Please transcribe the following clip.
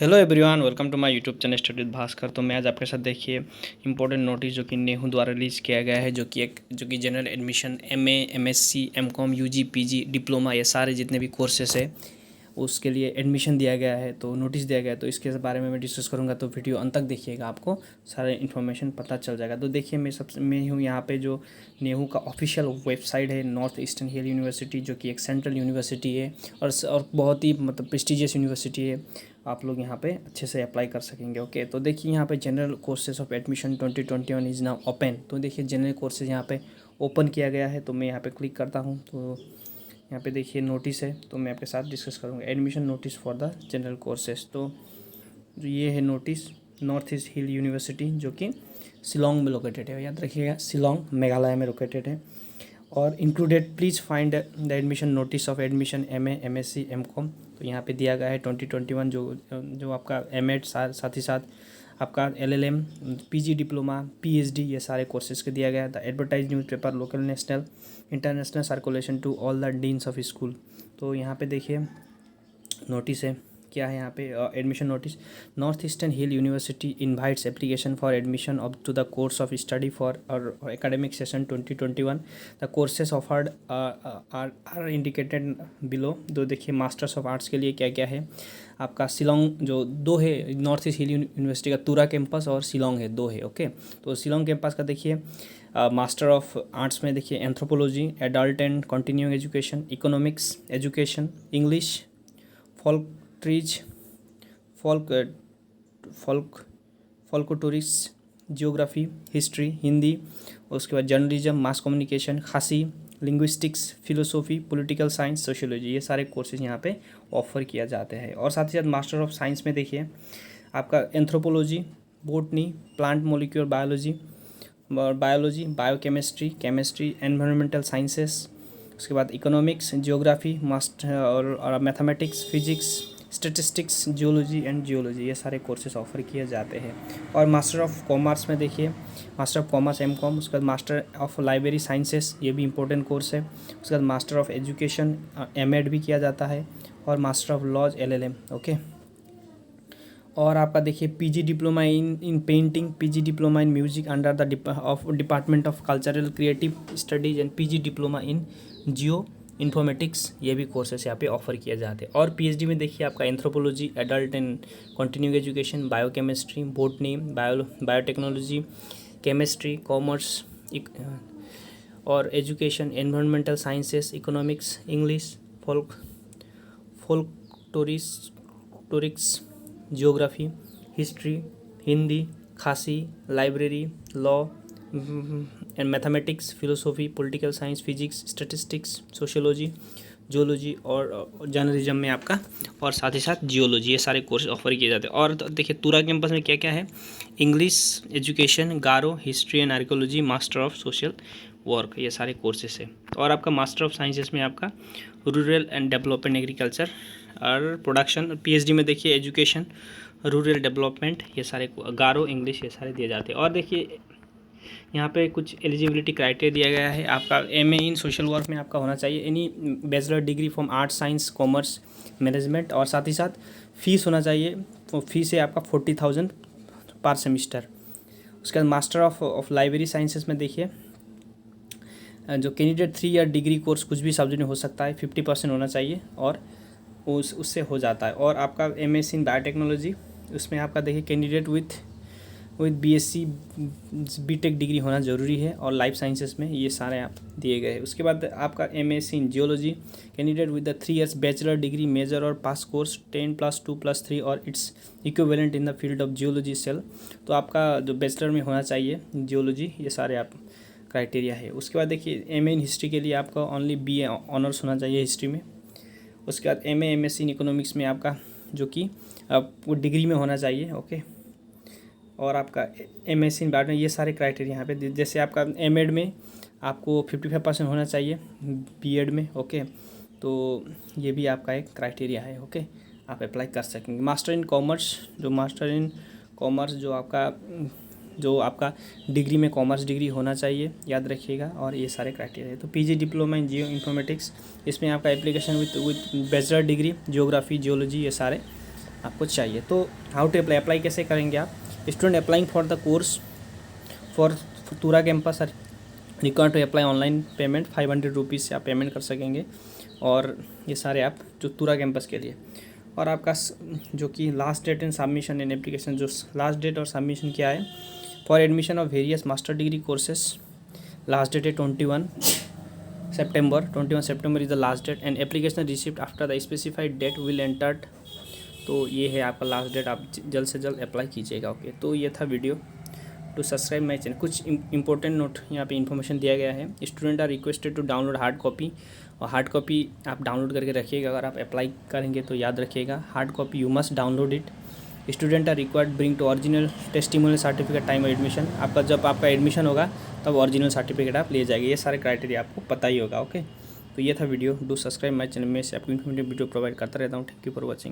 Hello everyone, welcome to my YouTube channel study with Bhaskar. तो मैं आज आपके साथ देखिए इंपॉर्टेंट नोटिस जो कि नेहरू द्वारा रिलीज़ किया गया है, जो कि general admission MA, MSc, MCom, UG, PG, diploma, ये सारे जितने भी कोर्सेस है उसके लिए एडमिशन दिया गया है। तो नोटिस दिया गया है, तो इसके बारे में मैं डिस्कस करूंगा। तो वीडियो अंत तक देखिएगा, आपको सारा इन्फॉर्मेशन पता चल जाएगा। तो देखिए मैं हूँ यहाँ पे जो नेहरू का ऑफिशियल वेबसाइट है, नॉर्थ ईस्टर्न हिल यूनिवर्सिटी, जो कि एक सेंट्रल यूनिवर्सिटी है और बहुत ही मतलब प्रेस्टिजियस यूनिवर्सिटी है। आप लोग यहाँ पे अच्छे से अप्लाई कर सकेंगे। ओके, तो देखिए यहाँ पे general courses of admission 2021 is now open. तो देखिए जनरल कोर्सेज यहाँ पे ओपन किया गया है। तो मैं यहाँ पे क्लिक करता हूँ, तो यहाँ पे देखिए नोटिस है, तो मैं आपके साथ डिस्कस करूँगा admission notice for the general courses. तो ये है नोटिस, नॉर्थ ईस्ट हिल यूनिवर्सिटी, जो कि शिलोंग में लोकेटेड है। याद रखिएगा, शिलोंग मेघालय में लोकेटेड है। और included please find the admission notice of admission MA, MSc, MCom. तो यहाँ पे दिया गया है 2021 जो आपका एमएड, साथ ही साथ आपका एलएलएम, पीजी, डिप्लोमा, पीएचडी, ये सारे कोर्सेज के दिया गया है। The advertise newspaper local, national, international circulation to all the deans of school. तो यहाँ पे देखिए नोटिस है, क्या है यहाँ पे admission notice. North Eastern Hill University invites application for admission of to the course of study for और academic session 2021। The courses offered are indicated below. तो देखिए मास्टर्स ऑफ आर्ट्स के लिए क्या क्या है आपका। शिलोंग जो दो है, नॉर्थ ईस्ट हिल यूनिवर्सिटी का तुरा कैंपस और शिलोंग है, दो है। ओके, तो शिलोंग कैंपस का देखिए मास्टर ऑफ आर्ट्स में देखिए anthropology, adult and continuing education, economics education, English, folk ट्रीज, folk folk folkloristics, geography, history, Hindi, उसके बाद journalism, mass communication, Khasi, linguistics, philosophy, political science, sociology, ये सारे कोर्सेज यहाँ पे ऑफर किया जाते हैं। और साथ ही साथ मास्टर ऑफ साइंस में देखिए आपका anthropology, botany, plant molecular biology, biochemistry, chemistry, environmental sciences, उसके बाद इकोनॉमिक्स, जियोग्राफी, मास्टर और mathematics, physics, statistics, geology and geology, ये सारे कोर्सेज ऑफर किए जाते हैं। और मास्टर ऑफ कॉमर्स में देखिए मास्टर ऑफ कॉमर्स एमकॉम, उसके बाद मास्टर ऑफ लाइब्रेरी साइंसेस, ये भी इंपॉर्टेंट कोर्स है। उसके बाद मास्टर ऑफ एजुकेशन एमएड भी किया जाता है, और master of laws LLM. Okay, और आपका देखिए PG diploma in painting, PG diploma in music under the department of cultural creative studies, and PG diploma in geo informatics, ये भी कोर्सेस यहाँ पे ऑफर किए जाते हैं। और पीएचडी में देखिए आपका anthropology, adult and continuing education, biochemistry, botany, biotechnology, chemistry, commerce और education, environmental sciences, economics, English, folkloristics, geography, history, Hindi, Khasi, library, law and mathematics, philosophy, political science, physics, statistics, sociology, geology और journalism में आपका, और साथ ही साथ जियोलॉजी, ये सारे course offer किए जाते हैं। और देखिए तुरा कैंपस में क्या क्या है, English education, Garo, history and archaeology, master of social work, ये सारे कोर्सेस है। और आपका मास्टर ऑफ साइंसेस में आपका रूरल एंड डेवलपमेंट, एग्रीकल्चर और प्रोडक्शन। पीएचडी में देखिए एजुकेशन, रूरल डेवलपमेंट, ये सारे गारो, इंग्लिश, ये सारे दिए जाते हैं। और देखिए यहाँ पे कुछ एलिजिबिलिटी क्राइटेरिया दिया गया है। आपका एमए इन सोशल वर्क में आपका होना चाहिए any bachelor degree from arts, science, commerce, management, और साथ ही साथ फीस होना चाहिए। तो फीस है आपका 40,000 पर सेमिस्टर। उसके बाद मास्टर ऑफ लाइब्रेरी साइंसेस में देखिए जो कैंडिडेट 3 ईयर डिग्री कोर्स कुछ भी सब्जेक्ट में हो सकता है, 50% होना चाहिए, और उससे हो जाता है। और आपका एमएससी इन बायोटेक्नोलॉजी, उसमें आपका देखिए candidate with BSc BTech degree होना ज़रूरी है, और लाइफ साइंसेस में ये सारे आप दिए गए हैं। उसके बाद आपका MSc in geology, candidate with the 3 years bachelor degree, major और पास कोर्स 10+2+3 और its equivalent in the field of geology cell. तो आपका जो बैचलर में होना चाहिए जियोलॉजी, ये सारे आप क्राइटेरिया है। उसके बाद देखिए एमए इन हिस्ट्री के लिए आपका ओनली बीए ऑनर्स होना चाहिए हिस्ट्री में। उसके बाद एमएससी इन इकोनॉमिक्स में आपका जो कि वो डिग्री में होना चाहिए। ओके, और आपका एमएससी इन बायो, ये सारे क्राइटेरिया यहाँ पे। जैसे आपका एमएड में आपको 55% होना चाहिए, बीएड में। ओके, तो ये भी आपका एक क्राइटेरिया है। ओके, आप अप्लाई कर सकेंगे। मास्टर इन कॉमर्स, जो मास्टर इन कॉमर्स जो आपका डिग्री में कॉमर्स डिग्री होना चाहिए, याद रखिएगा। और ये सारे क्राइटेरिया है। तो PG diploma in geo informatics, इसमें आपका application with bachelor degree, geography, geology, ये सारे आपको चाहिए। तो हाउ टू अप्लाई, अप्लाई कैसे करेंगे आप? Student applying for the course for Tura campus are required to apply online payment 500 rupees से आप पेमेंट कर सकेंगे। और ये सारे आप जो तुरा कैंपस के लिए, और आपका जो कि last date and submission in application, जो लास्ट डेट और सबमिशन क्या है? For admission of various master degree courses last date है 21 September 21 September is the last date and application receipt after the specified date will entered. तो ये है आपका last date, आप जल्द से जल्द अप्लाई कीजिएगा। ओके, तो ये था video. To subscribe my channel, कुछ इंपॉर्टेंट नोट यहाँ पे इन्फॉर्मेशन दिया गया है। Student are requested to download hard copy, और हार्ड कॉपी आप डाउनलोड करके रखिएगा। अगर आप अप्लाई करेंगे तो याद रखिएगा, hard copy you must download it. Student are required bring to original testimonial certificate time of admission. आपका जब आपका एडमिशन होगा तब ओरिजिनल सर्टिफिकेट आप ले जाएंगे। ये सारे क्राइटेरिया आपको पता ही होगा। ओके, तो ये था video. Do subscribe my channel में से आपको इन्फॉर्मेटिव वीडियो प्रोवाइड करता रहता हूँ। Thank you for watching.